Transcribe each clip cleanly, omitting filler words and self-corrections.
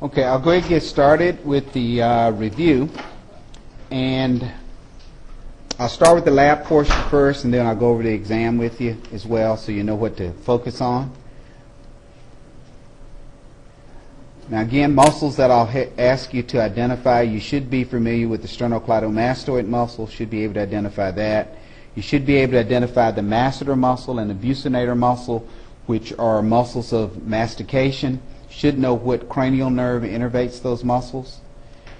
Okay, I'll go ahead and get started with the review, and I'll start with the lab portion first, and then I'll go over the exam with you as well, so you know what to focus on. Now again, muscles that I'll ask you to identify, you should be familiar with the sternocleidomastoid muscle, should be able to identify that. You should be able to identify the masseter muscle and the buccinator muscle, which are muscles of mastication. Should know what cranial nerve innervates those muscles.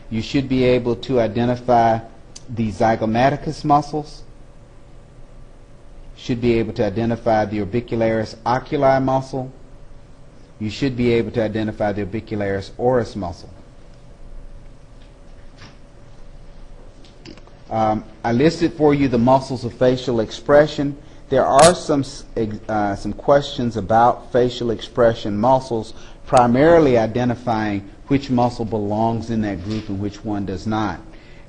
You should be able to identify the zygomaticus muscles. Should be able to identify the orbicularis oculi muscle. You should be able to identify the orbicularis oris muscle. I listed for you the muscles of facial expression. There are some questions about facial expression muscles, primarily identifying which muscle belongs in that group and which one does not.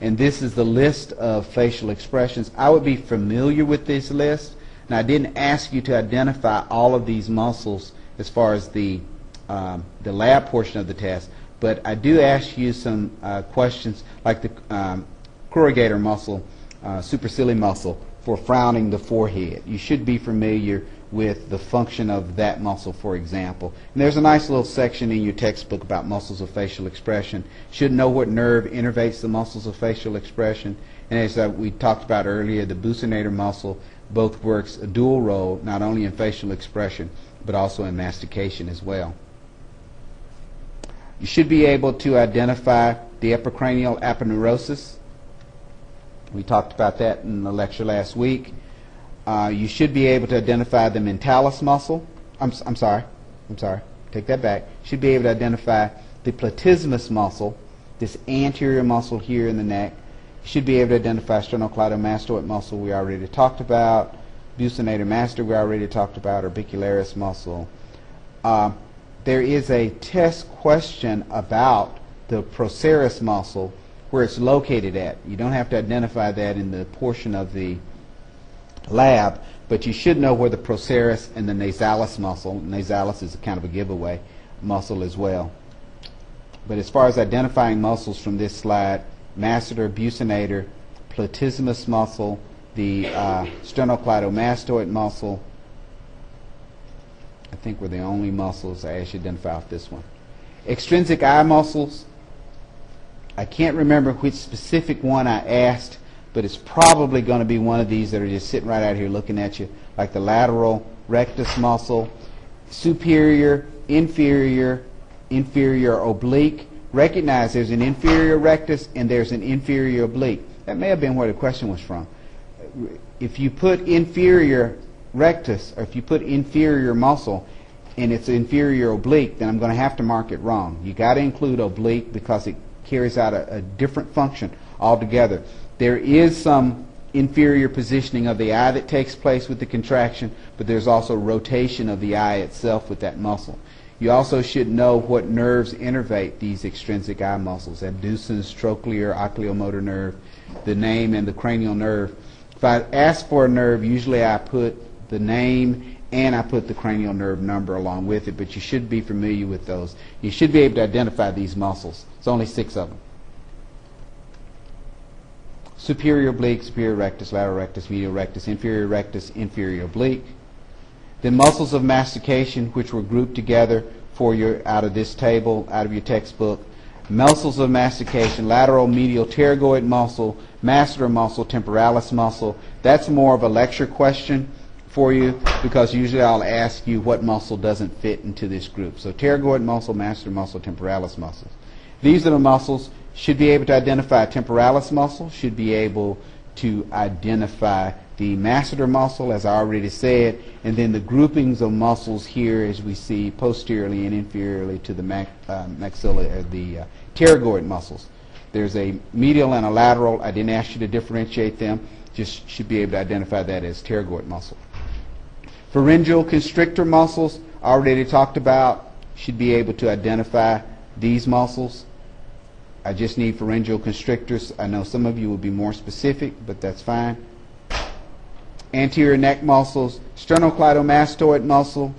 And this is the list of facial expressions. I would be familiar with this list. Now, I didn't ask you to identify all of these muscles as far as the lab portion of the test, but I do ask you some questions like the corrugator muscle, superciliary muscle, for frowning the forehead. You should be familiar with the function of that muscle, for example. And there's a nice little section in your textbook about muscles of facial expression. Should know what nerve innervates the muscles of facial expression. And as we talked about earlier, the buccinator muscle both works a dual role, not only in facial expression, but also in mastication as well. You should be able to identify the epicranial aponeurosis. We talked about that in the lecture last week. You should be able to identify the mentalis muscle. I'm sorry. Take that back. Should be able to identify the platysmus muscle, this anterior muscle here in the neck. Should be able to identify sternocleidomastoid muscle we already talked about, buccinator masseter we already talked about, orbicularis muscle. There is a test question about the procerus muscle, where it's located at. You don't have to identify that in the portion of the lab, but you should know where the procerus and the nasalis muscle, nasalis is kind of a giveaway muscle as well. But as far as identifying muscles from this slide, masseter, buccinator, platysmus muscle, the sternocleidomastoid muscle, I think were the only muscles I asked you to identify off this one. Extrinsic eye muscles, I can't remember which specific one I asked, but it's probably going to be one of these that are just sitting right out here looking at you, like the lateral rectus muscle, superior, inferior, inferior oblique. Recognize there's an inferior rectus and there's an inferior oblique. That may have been where the question was from. If you put inferior rectus, or if you put inferior muscle, and it's inferior oblique, then I'm going to have to mark it wrong. You got to include oblique because it carries out a different function altogether. There is some inferior positioning of the eye that takes place with the contraction, but there's also rotation of the eye itself with that muscle. You also should know what nerves innervate these extrinsic eye muscles: abducens, trochlear, oculomotor nerve, the name, and the cranial nerve. If I ask for a nerve, usually I put the name and I put the cranial nerve number along with it, but you should be familiar with those. You should be able to identify these muscles. It's only 6 of them. Superior oblique, superior rectus, lateral rectus, medial rectus, inferior oblique. Then muscles of mastication, which were grouped together for you out of this table, out of your textbook. Muscles of mastication: lateral medial pterygoid muscle, masseter muscle, temporalis muscle. That's more of a lecture question for you, because usually I'll ask you what muscle doesn't fit into this group. So pterygoid muscle, masseter muscle, temporalis muscles. These are the muscles. Should be able to identify temporalis muscle, should be able to identify the masseter muscle, as I already said, and then the groupings of muscles here, as we see posteriorly and inferiorly to the maxilla, the pterygoid muscles. There's a medial and a lateral. I didn't ask you to differentiate them. Just should be able to identify that as pterygoid muscle. Pharyngeal constrictor muscles, already talked about. Should be able to identify these muscles. I just need pharyngeal constrictors. I know some of you will be more specific, but that's fine. Anterior neck muscles, sternocleidomastoid muscle,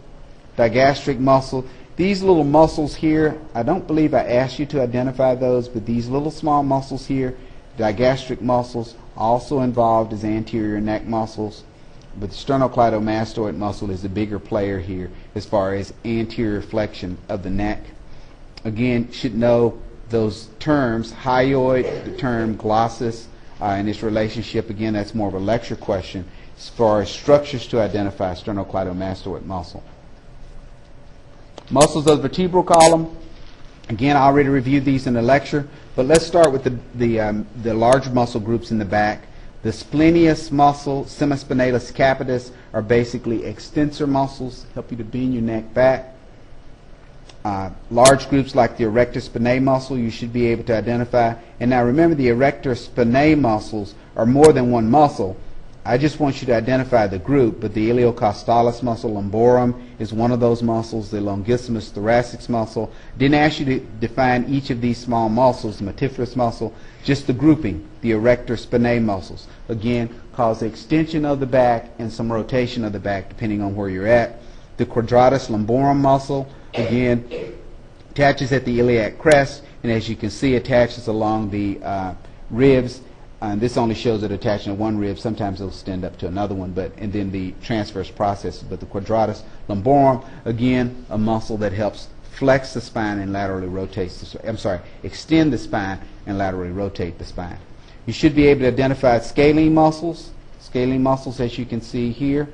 digastric muscle. These little muscles here, I don't believe I asked you to identify those, but these little small muscles here, digastric muscles, also involved as anterior neck muscles, but the sternocleidomastoid muscle is the bigger player here as far as anterior flexion of the neck. Again, should know those terms, hyoid, the term glossus, and its relationship. Again, that's more of a lecture question as far as structures to identify sternocleidomastoid muscle. Muscles of the vertebral column. Again, I already reviewed these in the lecture, but let's start with the large muscle groups in the back. The splenius muscle, semispinalis capitis are basically extensor muscles, help you to bend your neck back. Large groups like the erector spinae muscle you should be able to identify. And now remember, the erector spinae muscles are more than one muscle. I just want you to identify the group, but the iliocostalis muscle lumborum is one of those muscles, the longissimus thoracic muscle. Didn't ask you to define each of these small muscles, the metiferous muscle, just the grouping, the erector spinae muscles. Again, cause extension of the back and some rotation of the back depending on where you're at. The quadratus lumborum muscle, again, attaches at the iliac crest, and as you can see, attaches along the ribs. And this only shows it attaching to one rib. Sometimes it'll extend up to another one, and then the transverse processes. But the quadratus lumborum, again, a muscle that helps flex the spine and laterally rotates extend the spine and laterally rotate the spine. You should be able to identify scalene muscles. Scalene muscles, as you can see here.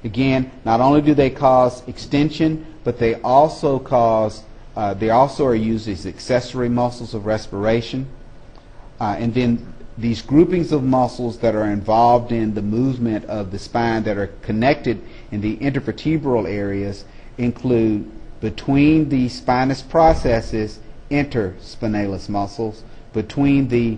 Again, not only do they cause extension, but they also are used as accessory muscles of respiration. And then these groupings of muscles that are involved in the movement of the spine that are connected in the intervertebral areas include between the spinous processes, interspinalis muscles, between the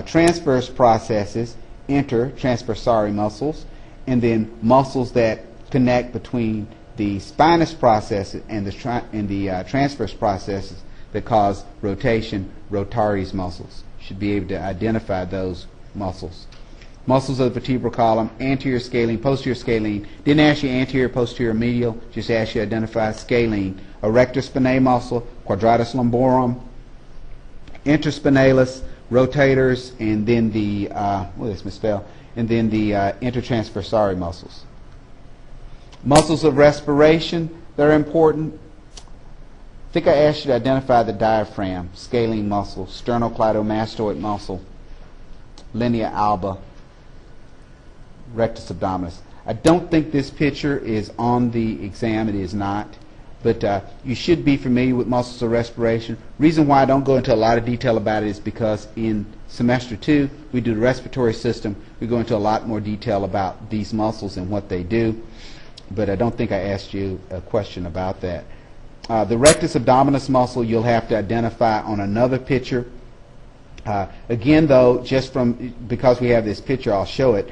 transverse processes, intertransversari muscles, and then muscles that connect between the spinous processes and the transverse processes that cause rotation, rotaries muscles. Should be able to identify those muscles. Muscles of the vertebral column, anterior scalene, posterior scalene. Didn't ask you anterior, posterior, medial, just asked you to identify scalene. Erector spinae muscle, quadratus lumborum, interspinalis, rotators, and then the, and then the intertransversari muscles. Muscles of respiration, they're important. I think I asked you to identify the diaphragm, scalene muscle, sternocleidomastoid muscle, linea alba, rectus abdominis. I don't think this picture is on the exam. It is not. But you should be familiar with muscles of respiration. Reason why I don't go into a lot of detail about it is because in semester 2, we do the respiratory system. We go into a lot more detail about these muscles and what they do. But I don't think I asked you a question about that. The rectus abdominis muscle you'll have to identify on another picture. Again, though, because we have this picture, I'll show it.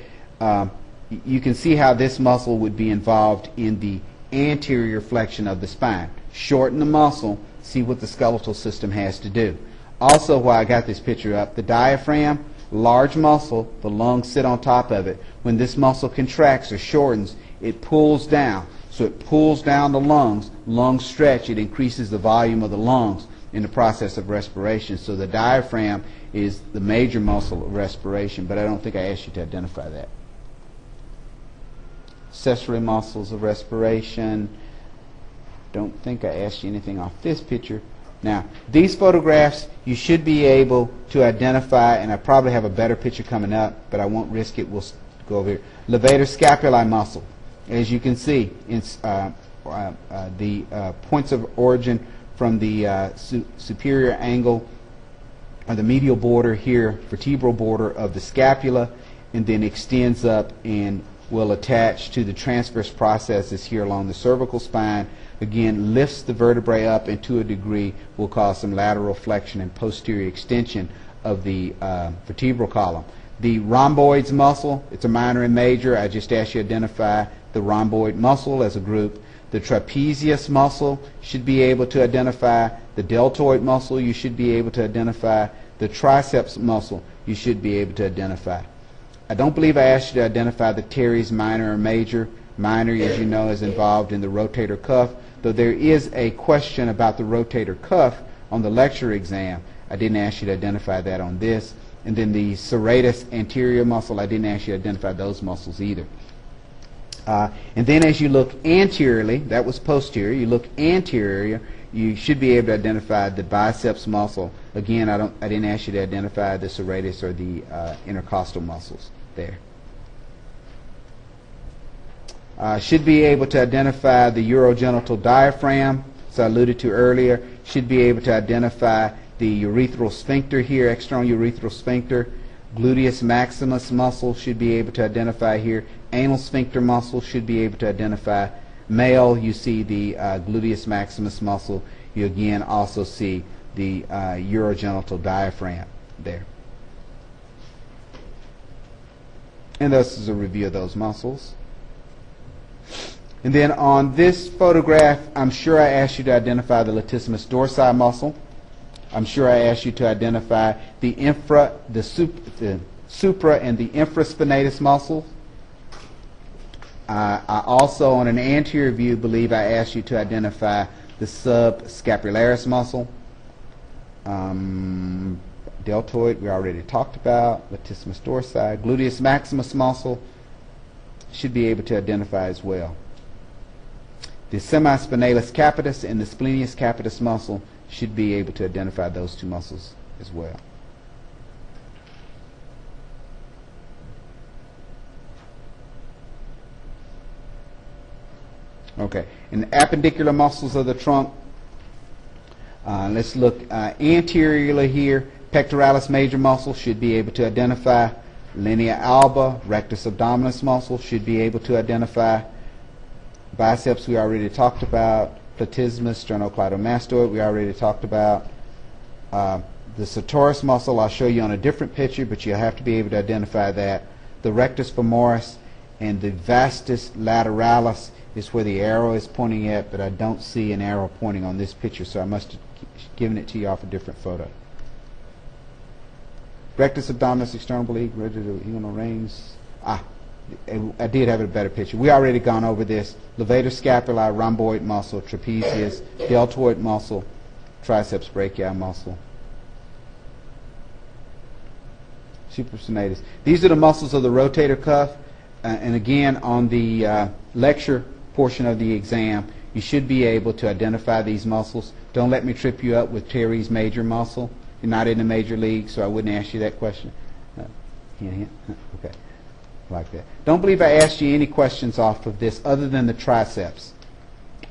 You can see how this muscle would be involved in the anterior flexion of the spine. Shorten the muscle, see what the skeletal system has to do. Also, while I got this picture up, the diaphragm, large muscle, the lungs sit on top of it. When this muscle contracts or shortens, it pulls down. So it pulls down the lungs. Lungs stretch. It increases the volume of the lungs in the process of respiration. So the diaphragm is the major muscle of respiration, but I don't think I asked you to identify that. Accessory muscles of respiration. Don't think I asked you anything off this picture. Now, these photographs you should be able to identify, and I probably have a better picture coming up, but I won't risk it. We'll go over here. Levator scapulae muscle. As you can see, it's the points of origin from the superior angle or the medial border here, vertebral border of the scapula, and then extends up and will attach to the transverse processes here along the cervical spine. Again, lifts the vertebrae up, and to a degree will cause some lateral flexion and posterior extension of the vertebral column. The rhomboids muscle, it's a minor and major. I just asked you to identify the rhomboid muscle as a group. The trapezius muscle should be able to identify. The deltoid muscle you should be able to identify. The triceps muscle you should be able to identify. I don't believe I asked you to identify the teres minor or major. Minor, as you know, is involved in the rotator cuff. though there is a question about the rotator cuff on the lecture exam. I didn't ask you to identify that on this. And then the serratus anterior muscle, I didn't ask you to identify those muscles either. And then as you look anteriorly, that was posterior, you look anterior, you should be able to identify the biceps muscle. Again, I didn't ask you to identify the serratus or the intercostal muscles there. Should be able to identify the urogenital diaphragm, as I alluded to earlier. Should be able to identify the urethral sphincter here, external urethral sphincter. Gluteus maximus muscle should be able to identify here. Anal sphincter muscle should be able to identify. Male, you see the gluteus maximus muscle. You again also see the urogenital diaphragm there. And this is a review of those muscles. And then on this photograph, I'm sure I asked you to identify the latissimus dorsi muscle. I'm sure I asked you to identify the supra and the infraspinatus muscles. I also, on an anterior view, believe I asked you to identify the subscapularis muscle. Deltoid, we already talked about. Latissimus dorsi. Gluteus maximus muscle should be able to identify as well. The semispinalis capitis and the splenius capitis muscle should be able to identify those two muscles as well. Okay, and the appendicular muscles of the trunk, let's look anteriorly here. Pectoralis major muscle should be able to identify. Linea alba, rectus abdominis muscle should be able to identify. Biceps we already talked about. Platysmus, sternocleidomastoid we already talked about. The sartorius muscle I'll show you on a different picture, but you'll have to be able to identify that. The rectus femoris and the vastus lateralis is where the arrow is pointing at, but I don't see an arrow pointing on this picture, so I must have given it to you off a different photo. Rectus abdominis, external oblique, inguinal rings. I did have a better picture. We already gone over this. Levator scapulae, rhomboid muscle, trapezius, deltoid muscle, triceps brachii muscle, supraspinatus. These are the muscles of the rotator cuff. And again, on the lecture portion of the exam, you should be able to identify these muscles. Don't let me trip you up with teres major muscle. You're not in the major league, so I wouldn't ask you that question. Okay, like that. Don't believe I asked you any questions off of this other than the triceps.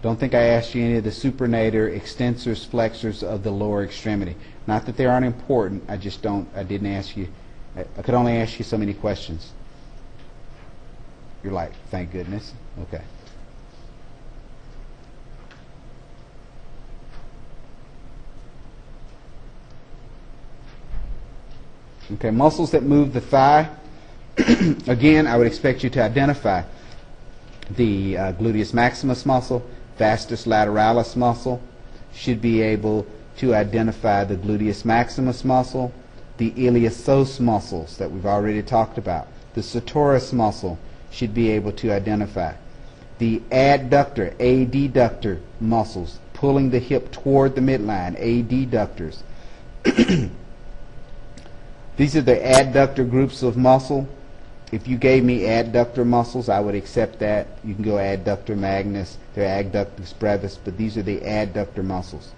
Don't think I asked you any of the supinator, extensors, flexors of the lower extremity. Not that they aren't important, I didn't ask you. I could only ask you so many questions. You're like, thank goodness. Okay. Okay, muscles that move the thigh. Again, I would expect you to identify the gluteus maximus muscle, vastus lateralis muscle. Should be able to identify the gluteus maximus muscle, the iliopsoas muscles that we've already talked about. The sartorius muscle should be able to identify. The adductor, adductor muscles, pulling the hip toward the midline, adductors. These are the adductor groups of muscle. If you gave me adductor muscles, I would accept that. You can go adductor magnus, they're adductus brevis, but these are the adductor muscles.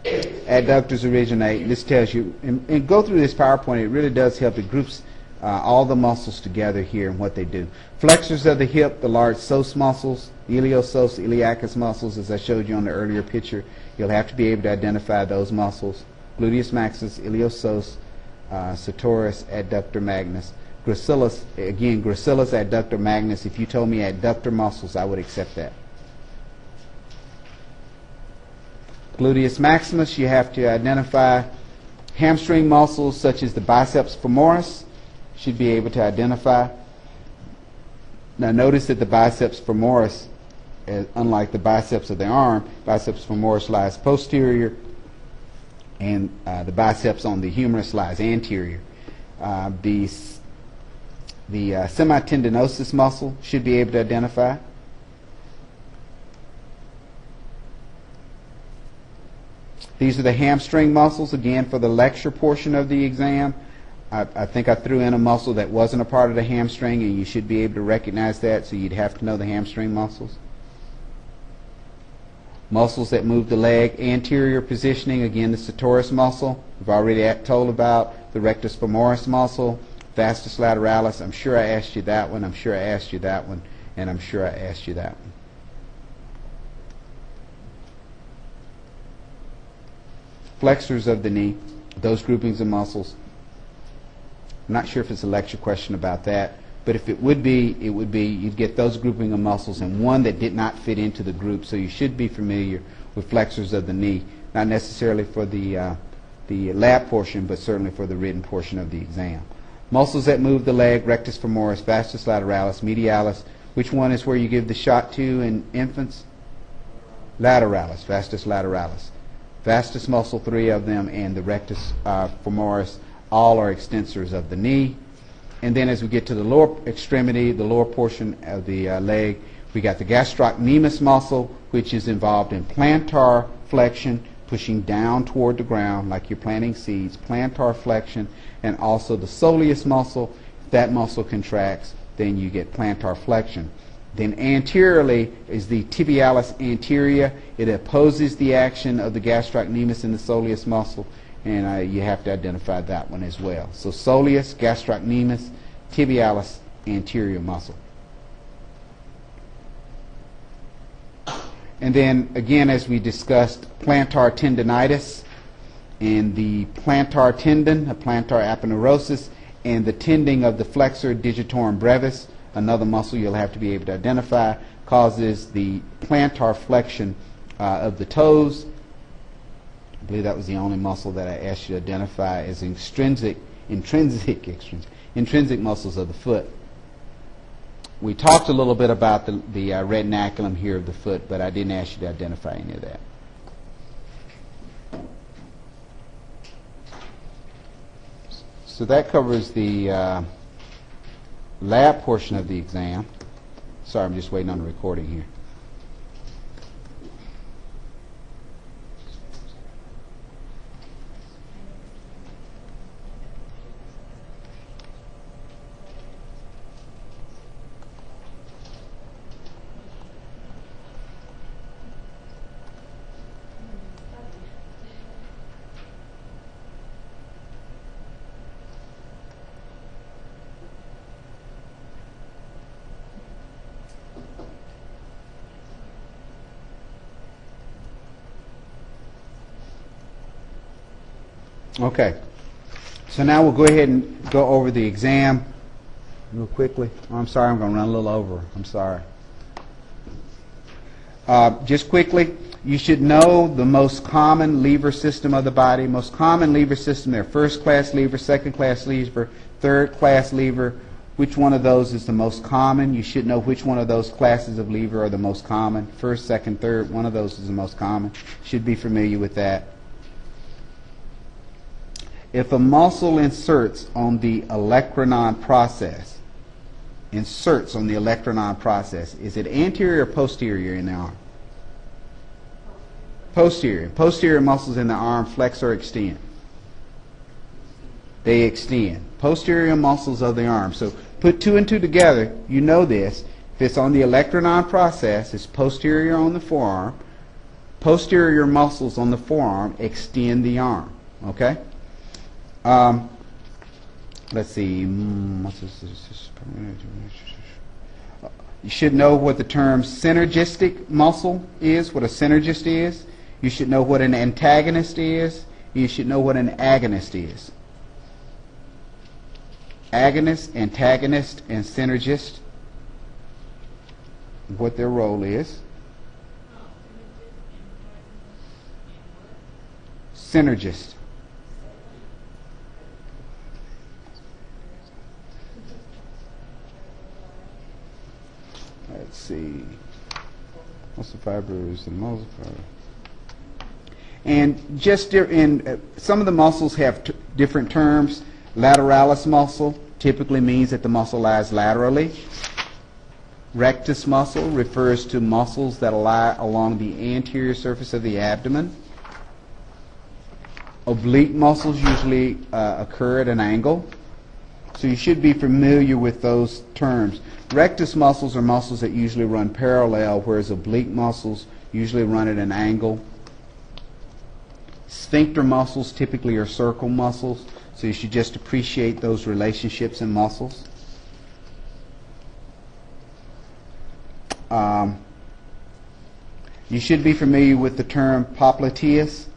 Adductors originate, this tells you, and go through this PowerPoint, it really does help. It groups all the muscles together here and what they do. Flexors of the hip, the large psoas muscles, iliopsoas, iliacus muscles, as I showed you on the earlier picture. You'll have to be able to identify those muscles. Gluteus maximus, iliopsoas, sartorius, adductor magnus. Gracilis, again, gracilis, adductor magnus. If you told me adductor muscles, I would accept that. Gluteus maximus, you have to identify hamstring muscles such as the biceps femoris. Should be able to identify. Now notice that the biceps femoris, unlike the biceps of the arm, biceps femoris lies posterior, and the biceps on the humerus lies anterior. The semitendinosus muscle should be able to identify. These are the hamstring muscles, again, for the lecture portion of the exam. I think I threw in a muscle that wasn't a part of the hamstring, and you should be able to recognize that, so you'd have to know the hamstring muscles. Muscles that move the leg, anterior positioning, again, the sartorius muscle. We've already told about the rectus femoris muscle, vastus lateralis. I'm sure I asked you that one, I'm sure I asked you that one, and I'm sure I asked you that one. Flexors of the knee, those groupings of muscles. I'm not sure if it's a lecture question about that, but if it would be, you'd get those grouping of muscles and one that did not fit into the group, so you should be familiar with flexors of the knee, not necessarily for the lab portion, but certainly for the written portion of the exam. Muscles that move the leg, rectus femoris, vastus lateralis, medialis. Which one is where you give the shot to in infants? Lateralis, vastus lateralis. Vastus muscle, 3 of them, and the rectus femoris, all are extensors of the knee. And then as we get to the lower extremity, the lower portion of the leg, we got the gastrocnemius muscle, which is involved in plantar flexion, pushing down toward the ground like you're planting seeds, plantar flexion, and also the soleus muscle. If that muscle contracts, then you get plantar flexion. Then anteriorly is the tibialis anterior. It opposes the action of the gastrocnemius and the soleus muscle, and you have to identify that one as well. So soleus, gastrocnemius, tibialis anterior muscle. And then again, as we discussed, plantar tendinitis and the plantar tendon, the plantar aponeurosis, and the tending of the flexor digitorum brevis, another muscle you'll have to be able to identify, causes the plantar flexion of the toes. I believe that was the only muscle that I asked you to identify as intrinsic muscles of the foot. We talked a little bit about the retinaculum here of the foot, but I didn't ask you to identify any of that. So that covers the lab portion of the exam. Sorry, I'm just waiting on the recording here. Okay, so now we'll go ahead and go over the exam real quickly. Oh, I'm sorry, I'm going to run a little over. I'm sorry. Just quickly, you should know the most common lever system of the body. Most common lever system, they're first class lever, second class lever, third class lever. Which one of those is the most common? You should know which one of those classes of lever are the most common. First, second, third, one of those is the most common. Should be familiar with that. If a muscle inserts on the olecranon process, is it anterior or posterior in the arm? Posterior. Posterior muscles in the arm flex or extend? They extend. Posterior muscles of the arm. So put 2 and 2 together, you know this. If it's on the olecranon process, it's posterior on the forearm. Posterior muscles on the forearm extend the arm. Okay? Let's see. You should know what the term synergistic muscle is, what a synergist is. You should know what an antagonist is. You should know what an agonist is. Agonist, antagonist, and synergist, what their role is. Synergist. Let's see. Muscle fibers and muscle fibers. And just some of the muscles have different terms. Lateralis muscle typically means that the muscle lies laterally. Rectus muscle refers to muscles that lie along the anterior surface of the abdomen. Oblique muscles usually occur at an angle, so you should be familiar with those terms. Rectus muscles are muscles that usually run parallel, whereas oblique muscles usually run at an angle. Sphincter muscles typically are circle muscles, so you should just appreciate those relationships in muscles. You should be familiar with the term popliteus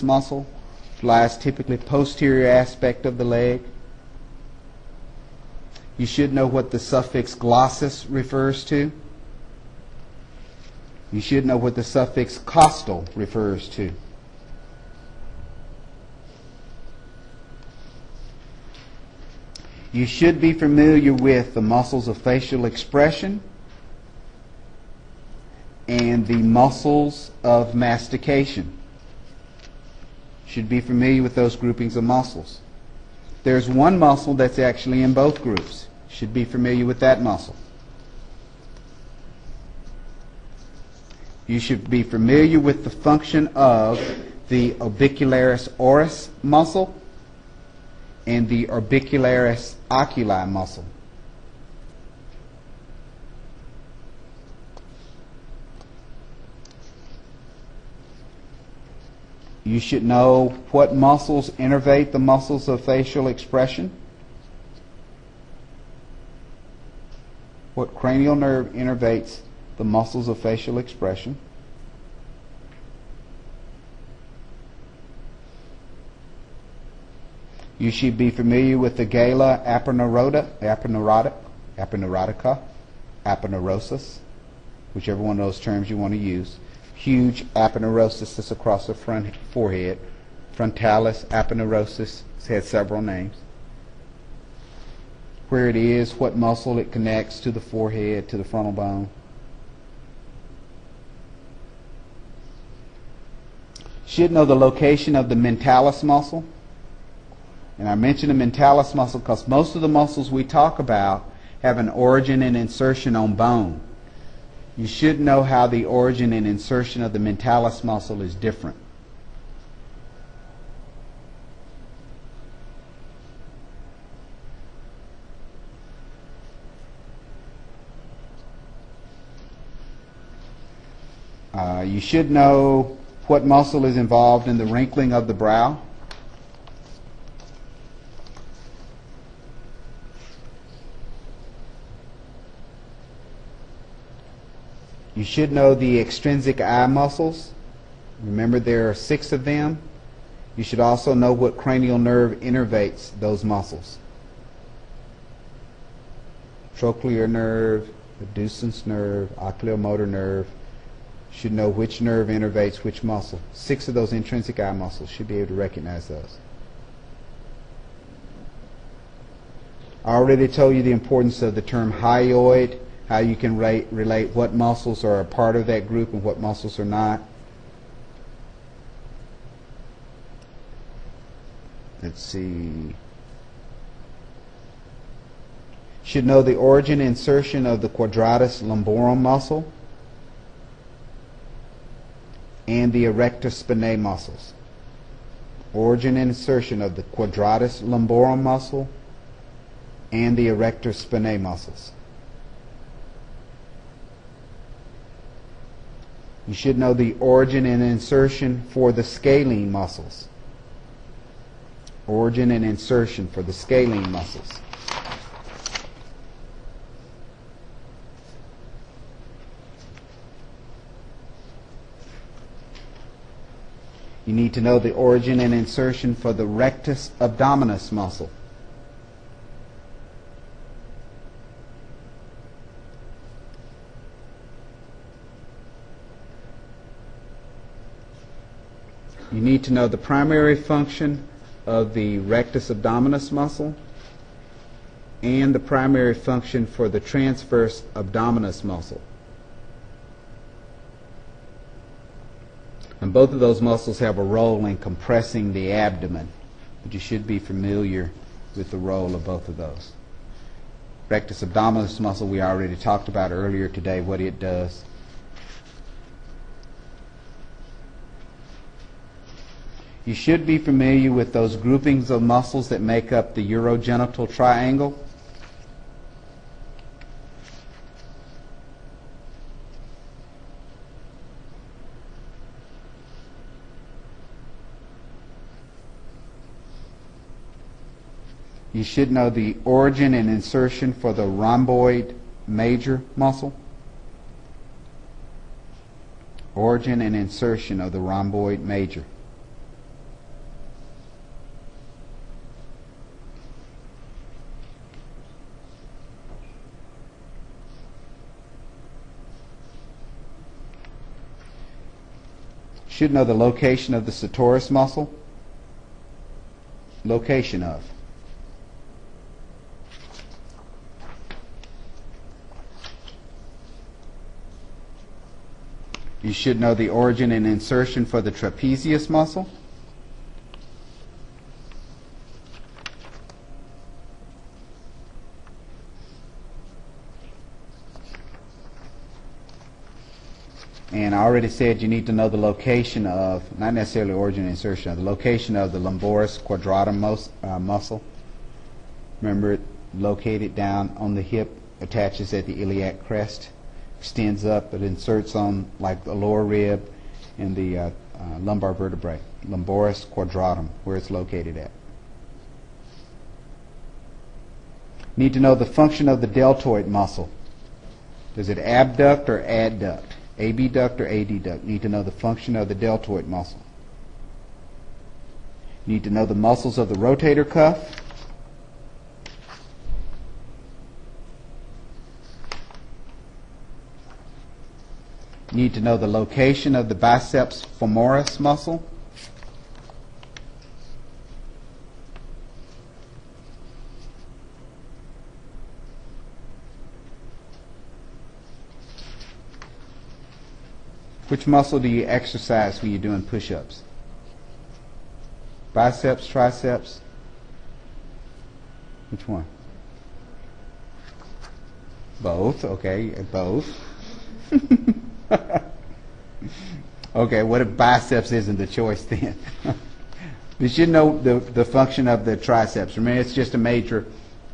muscle, which lies typically posterior aspect of the leg. You should know what the suffix glossus refers to. You should know what the suffix costal refers to. You should be familiar with the muscles of facial expression and the muscles of mastication. Should be familiar with those groupings of muscles. There's one muscle that's actually in both groups. Should be familiar with that muscle. You should be familiar with the function of the orbicularis oris muscle and the orbicularis oculi muscle. You should know what muscles innervate the muscles of facial expression, what cranial nerve innervates the muscles of facial expression. You should be familiar with the gala aponeurotica, aponeurosis, whichever one of those terms you want to use. Huge aponeurosis that's across the front forehead. Frontalis aponeurosis. It's had several names. Where it is, what muscle it connects to the forehead, to the frontal bone. Should know the location of the mentalis muscle. And I mention the mentalis muscle because most of the muscles we talk about have an origin and insertion on bone. You should know how the origin and insertion of the mentalis muscle is different. You should know what muscle is involved in the wrinkling of the brow. You should know the extrinsic eye muscles. Remember, there are 6 of them. You should also know what cranial nerve innervates those muscles. Trochlear nerve, abducens nerve, oculomotor nerve. You should know which nerve innervates which muscle. 6 of those intrinsic eye muscles. Should be able to recognize those. I already told you the importance of the term hyoid, how you can relate what muscles are a part of that group and what muscles are not. Let's see. Should know the origin and insertion of the quadratus lumborum muscle and the erector spinae muscles. Origin and insertion of the quadratus lumborum muscle and the erector spinae muscles. You should know the origin and insertion for the scalene muscles. Origin and insertion for the scalene muscles. You need to know the origin and insertion for the rectus abdominis muscle. You need to know the primary function of the rectus abdominis muscle and the primary function for the transverse abdominis muscle. And both of those muscles have a role in compressing the abdomen, but you should be familiar with the role of both of those. Rectus abdominis muscle we already talked about earlier today, what it does. You should be familiar with those groupings of muscles that make up the urogenital triangle. You should know the origin and insertion for the rhomboid major muscle. Origin and insertion of the rhomboid major. Should know the location of the sartorius muscle. Location of. You should know the origin and insertion for the trapezius muscle. And I already said you need to know the location of, not necessarily origin and insertion, the location of the lumboris quadratum muscle. Remember, it located down on the hip, attaches at the iliac crest, extends up, it inserts on like the lower rib and the lumbar vertebrae. Lumboris quadratum, where it's located at. Need to know the function of the deltoid muscle. Does it abduct or adduct? Abduct or adduct? Need to know the function of the deltoid muscle. Need to know the muscles of the rotator cuff. Need to know the location of the biceps femoris muscle. Which muscle do you exercise when you're doing push-ups? Biceps, triceps? Which one? Both, okay, both. Okay, what if biceps isn't the choice then? You should know the function of the triceps. Remember, it's just a major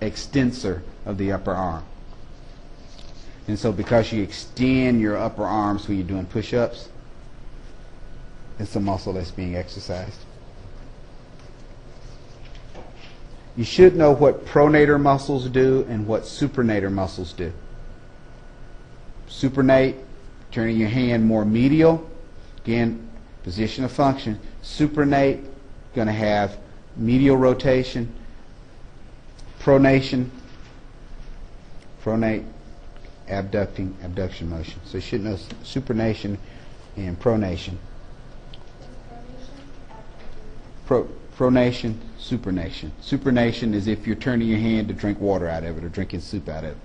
extensor of the upper arm. And so because you extend your upper arms when you're doing push-ups, it's a muscle that's being exercised. You should know what pronator muscles do and what supinator muscles do. Supinate, turning your hand more medial. Again, position of function. Supinate, going to have medial rotation. Pronation, pronate, abduction motion. So you should know supination and pronation. Pronation, supination. Supination is if you're turning your hand to drink water out of it or drinking soup out of it.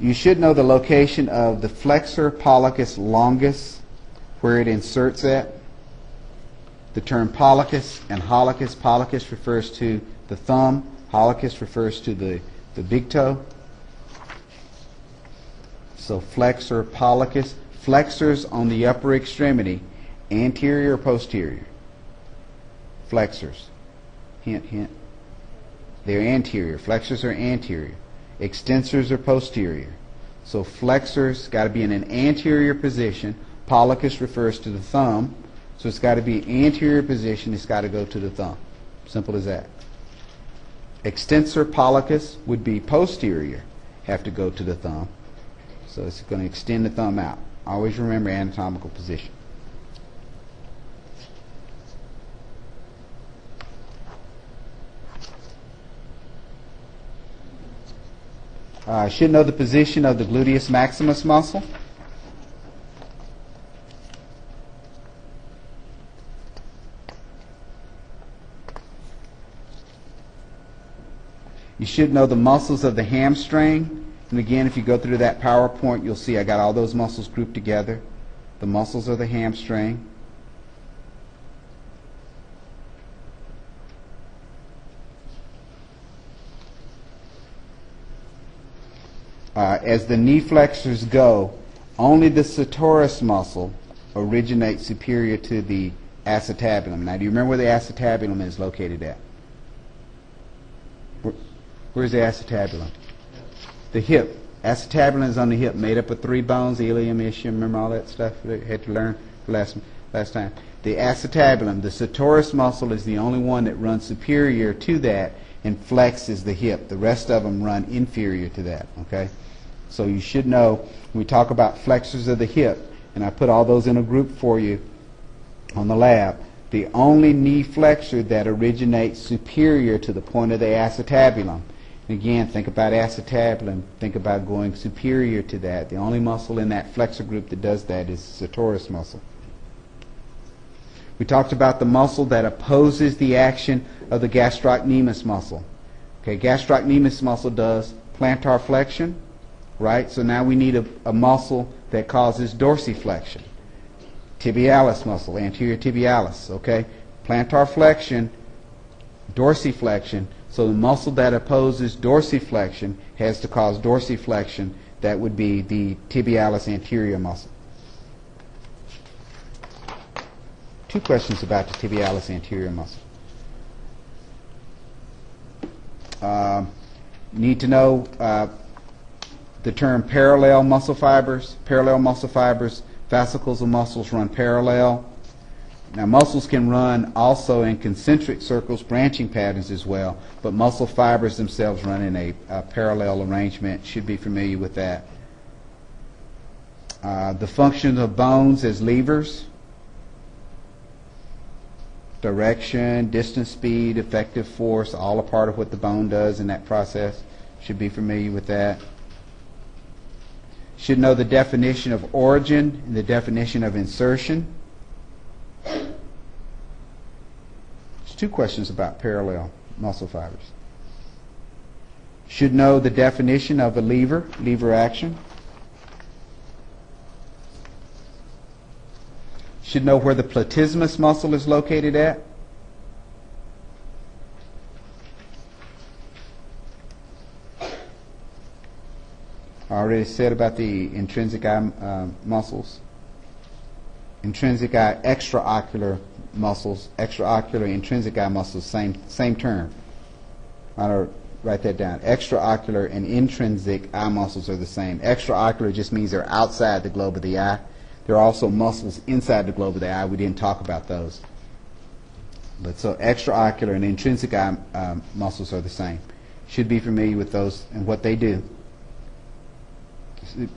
You should know the location of the flexor pollicis longus, where it inserts at. The term pollicis and hallucis. Pollicis refers to the thumb. Hallucis refers to the big toe. So flexor pollicis. Flexors on the upper extremity, anterior or posterior? Flexors. Hint, hint. They're anterior. Flexors are anterior. Extensors are posterior. So flexors got to be in an anterior position. Pollicis refers to the thumb. So it's got to be anterior position. It's got to go to the thumb. Simple as that. Extensor pollicis would be posterior. Have to go to the thumb. So it's going to extend the thumb out. Always remember anatomical position. Should know the position of the gluteus maximus muscle. You should know the muscles of the hamstring. And again, if you go through that PowerPoint, you'll see I got all those muscles grouped together. The muscles of the hamstring. As the knee flexors go, only the sartorius muscle originates superior to the acetabulum. Now, do you remember where the acetabulum is located at? Where's the acetabulum? The hip. Acetabulum is on the hip, made up of 3 bones, ilium, ischium. Remember all that stuff that you had to learn last time? The acetabulum, the sartorius muscle, is the only one that runs superior to that and flexes the hip. The rest of them run inferior to that, okay? So you should know, when we talk about flexors of the hip, and I put all those in a group for you on the lab, the only knee flexor that originates superior to the point of the acetabulum. And again, think about acetabulum, think about going superior to that. The only muscle in that flexor group that does that is the sartorius muscle. We talked about the muscle that opposes the action of the gastrocnemius muscle. Okay, gastrocnemius muscle does plantar flexion, right? So now we need a muscle that causes dorsiflexion. Tibialis muscle, anterior tibialis, okay? Plantar flexion, dorsiflexion. So the muscle that opposes dorsiflexion has to cause dorsiflexion. That would be the tibialis anterior muscle. 2 questions about the tibialis anterior muscle. Need to know the term parallel muscle fibers. Parallel muscle fibers, fascicles of muscles run parallel. Now, muscles can run also in concentric circles, branching patterns as well, but muscle fibers themselves run in a parallel arrangement. Should be familiar with that. The function of bones as levers: direction, distance, speed, effective force, all a part of what the bone does in that process. Should be familiar with that. Should know the definition of origin and the definition of insertion. There's 2 questions about parallel muscle fibers. Should know the definition of a lever action. Should know where the platysmus muscle is located at. I already said about the intrinsic eye muscles. Intrinsic eye extraocular muscles, extraocular intrinsic eye muscles, same term. I'll write that down. Extraocular and intrinsic eye muscles are the same. Extraocular just means they're outside the globe of the eye. There are also muscles inside the globe of the eye. We didn't talk about those. But so extraocular and intrinsic eye muscles are the same. Should be familiar with those and what they do.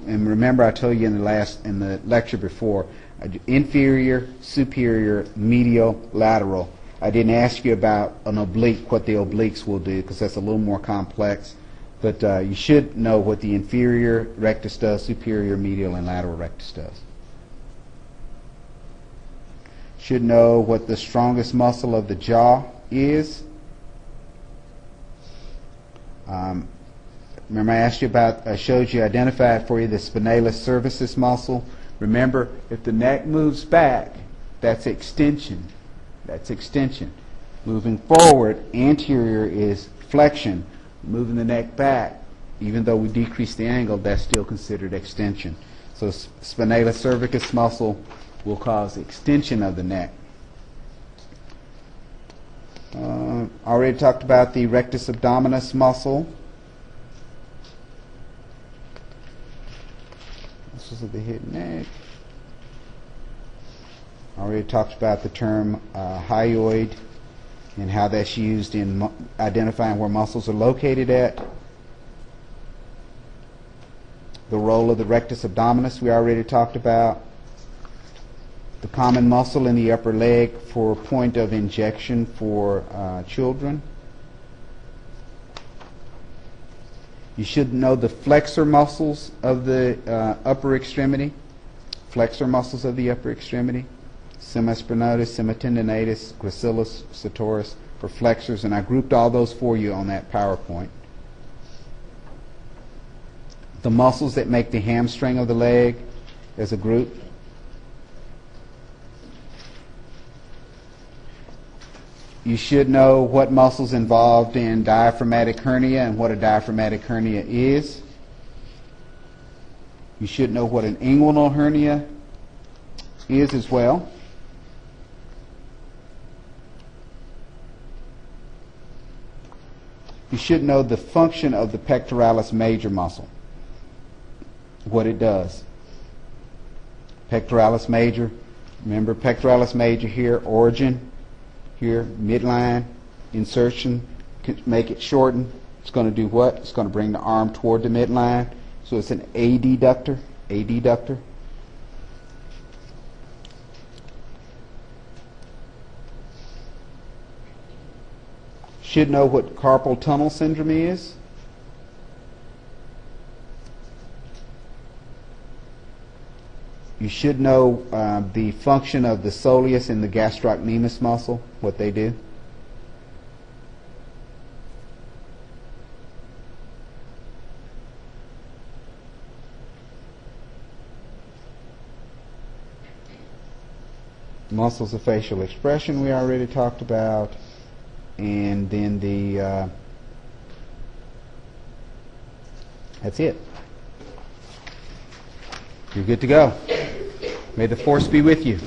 And remember, I told you in the lecture before, inferior, superior, medial, lateral. I didn't ask you about an oblique, what the obliques will do, because that's a little more complex. But you should know what the inferior rectus does, superior, medial, and lateral rectus does. Should know what the strongest muscle of the jaw is. Remember, I asked you about, I showed you, identified for you the spinalis cervicis muscle. Remember, if the neck moves back, that's extension. That's extension. Moving forward, anterior is flexion. Moving the neck back, even though we decrease the angle, that's still considered extension. So spinalis cervicis muscle will cause extension of the neck. Already talked about the rectus abdominis muscle. Muscles of the head and neck. Already talked about the term hyoid and how that's used in identifying where muscles are located at. The role of the rectus abdominis we already talked about. The common muscle in the upper leg for point of injection for children. You should know the flexor muscles of the upper extremity. Flexor muscles of the upper extremity. Semispinatus, semitendinatus, gracilis, sartorius for flexors, and I grouped all those for you on that PowerPoint. The muscles that make the hamstring of the leg as a group. You should know what muscles involved in diaphragmatic hernia and what a diaphragmatic hernia is. You should know what an inguinal hernia is as well. You should know the function of the pectoralis major muscle, what it does. Pectoralis major, remember pectoralis major here, origin, here, midline, insertion, make it shorten. It's going to do what? It's going to bring the arm toward the midline. So it's an adductor, adductor. Should know what carpal tunnel syndrome is. You should know the function of the soleus and the gastrocnemius muscle, what they do. Muscles of facial expression we already talked about. And then that's it. You're good to go. May the force be with you.